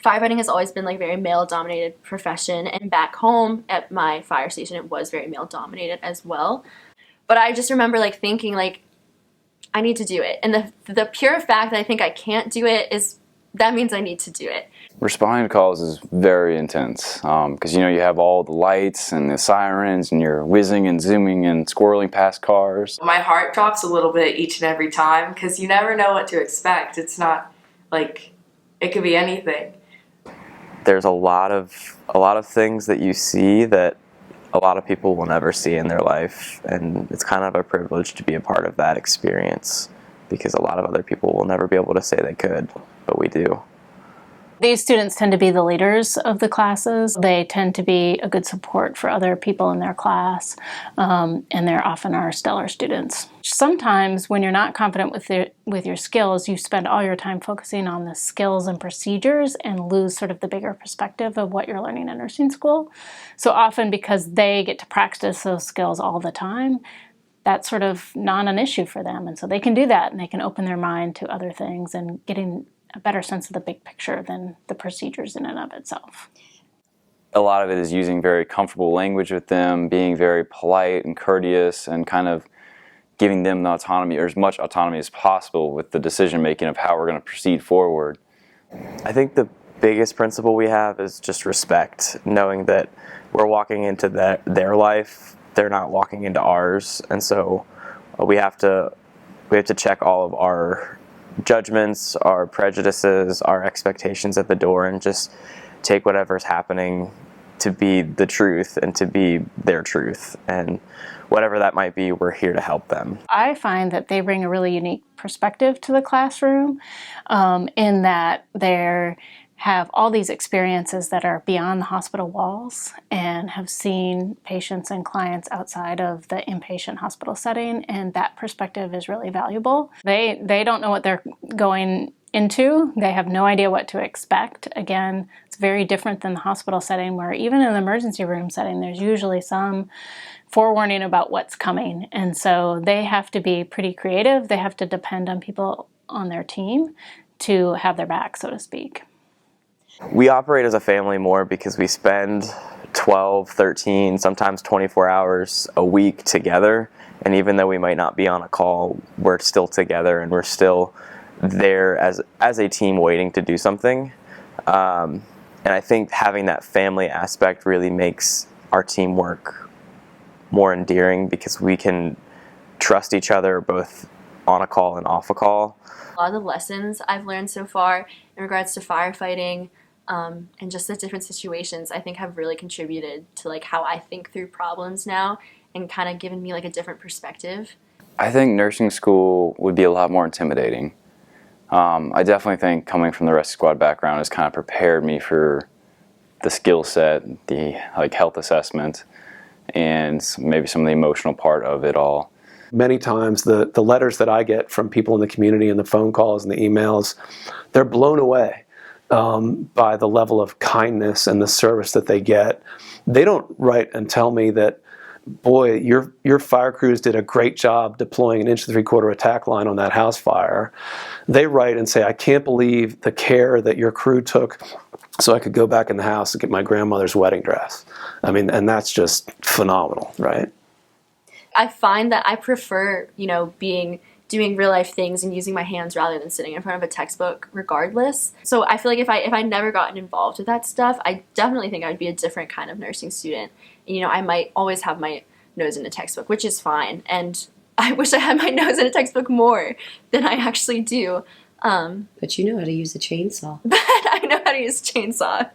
firefighting has always been like very male-dominated profession, and back home at my fire station it was very male-dominated as well. But I just remember like thinking like I need to do it, and the pure fact that I think I can't do it is that means I need to do it. Responding to calls is very intense because you have all the lights and the sirens and you're whizzing and zooming and squirreling past cars. My heart drops a little bit each and every time because you never know what to expect. It's not like it could be anything. There's a lot of things that you see that a lot of people will never see in their life, and it's kind of a privilege to be a part of that experience because a lot of other people will never be able to say they could, but we do. These students tend to be the leaders of the classes. They tend to be a good support for other people in their class, and they're often our stellar students. Sometimes when you're not confident with your skills, you spend all your time focusing on the skills and procedures and lose sort of the bigger perspective of what you're learning in nursing school. So often because they get to practice those skills all the time, that's sort of not an issue for them. And so they can do that, and they can open their mind to other things and getting a better sense of the big picture than the procedures in and of itself. A lot of it is using very comfortable language with them, being very polite and courteous, and kind of giving them the autonomy, or as much autonomy as possible with the decision making of how we're going to proceed forward. I think the biggest principle we have is just respect, knowing that we're walking into their life, they're not walking into ours, and so we have to check all of our judgments, our prejudices, our expectations at the door, and just take whatever's happening to be the truth and to be their truth. And whatever that might be, we're here to help them. I find that they bring a really unique perspective to the classroom in that they have all these experiences that are beyond the hospital walls and have seen patients and clients outside of the inpatient hospital setting, and that perspective is really valuable. They don't know what they're going into. They have no idea what to expect. Again, it's very different than the hospital setting, where even in the emergency room setting, there's usually some forewarning about what's coming. And so they have to be pretty creative. They have to depend on people on their team to have their back, so to speak. We operate as a family more because we spend 12, 13, sometimes 24 hours a week together. And even though we might not be on a call, we're still together and we're still there as a team waiting to do something. And I think having that family aspect really makes our teamwork more endearing because we can trust each other both on a call and off a call. A lot of the lessons I've learned so far in regards to firefighting and just the different situations, I think have really contributed to like how I think through problems now and kind of given me like a different perspective. I think nursing school would be a lot more intimidating. I definitely think coming from the rescue squad background has kind of prepared me for the skill set, the like health assessment, and maybe some of the emotional part of it all. Many times the letters that I get from people in the community and the phone calls and the emails, they're blown away by the level of kindness and the service that they get. They don't write and tell me that, boy, your fire crews did a great job deploying an 1 3/4 attack line on that house fire. They write and say, I can't believe the care that your crew took so I could go back in the house and get my grandmother's wedding dress. I mean, and that's just phenomenal, right? I find that I prefer, doing real life things and using my hands rather than sitting in front of a textbook regardless. So I feel like if I never gotten involved with that stuff, I definitely think I would be a different kind of nursing student. And, I might always have my nose in a textbook, which is fine. And I wish I had my nose in a textbook more than I actually do. But you know how to use a chainsaw. But I know how to use a chainsaw.